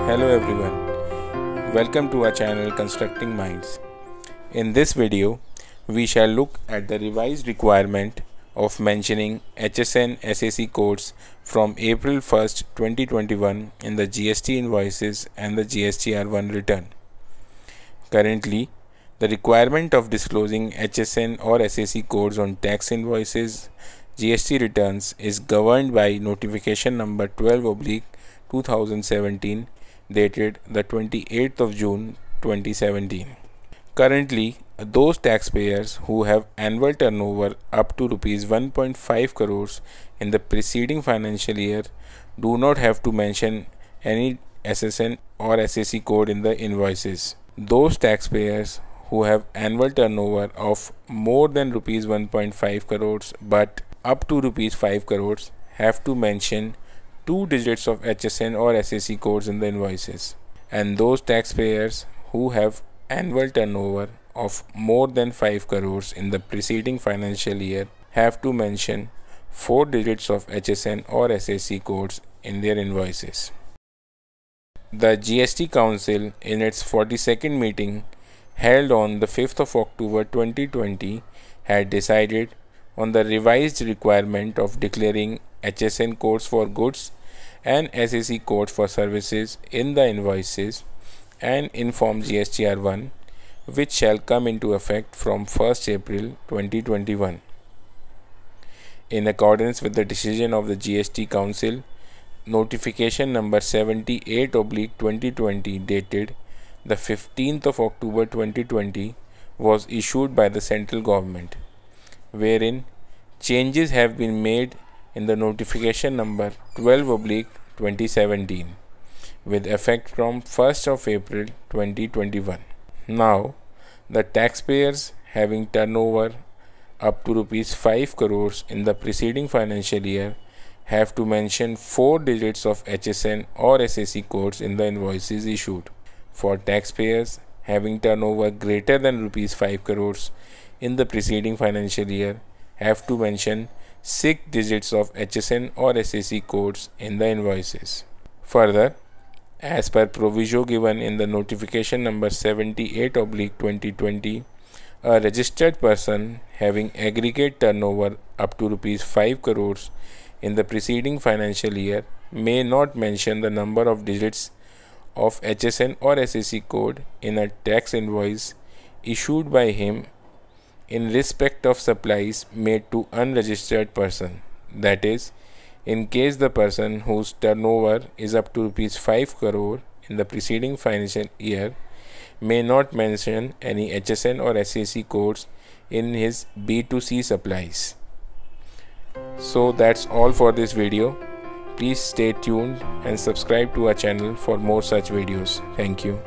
Hello everyone, welcome to our channel Constructing Minds. In this video, we shall look at the revised requirement of mentioning HSN SAC codes from April 1st, 2021 in the GST invoices and the GSTR1 return. Currently, the requirement of disclosing HSN or SAC codes on tax invoices, GST returns is governed by Notification Number 12/2017 dated the 28th of June 2017. Currently, those taxpayers who have annual turnover up to Rs 1.5 crores in the preceding financial year do not have to mention any SSN or SAC code in the invoices. Those taxpayers who have annual turnover of more than Rs 1.5 crores but up to Rs 5 crores have to mention 2 digits of HSN or SAC codes in the invoices, and those taxpayers who have annual turnover of more than 5 crores in the preceding financial year have to mention 4 digits of HSN or SAC codes in their invoices. The GST Council in its 42nd meeting held on the 5th of October 2020 had decided on the revised requirement of declaring HSN codes for goods and SAC codes for services in the invoices and in Form GSTR1, which shall come into effect from 1st April 2021. In accordance with the decision of the GST Council, Notification Number 78/2020 dated the 15th of October 2020 was issued by the central government, wherein changes have been made in the Notification Number 12/2017 with effect from 1st of April 2021. Now, the taxpayers having turnover up to Rs 5 crores in the preceding financial year have to mention 4 digits of HSN or SAC codes in the invoices issued. For taxpayers having turnover greater than Rs 5 crores in the preceding financial year have to mention 6 digits of HSN or SAC codes in the invoices. Further, as per proviso given in the Notification Number 78/2020, a registered person having aggregate turnover up to Rs 5 crores in the preceding financial year may not mention the number of digits of HSN or SAC code in a tax invoice issued by him in respect of supplies made to unregistered person. That is, in case the person whose turnover is up to Rs 5 crore in the preceding financial year may not mention any HSN or SAC codes in his B2C supplies. So that's all for this video. Please stay tuned and subscribe to our channel for more such videos. Thank you.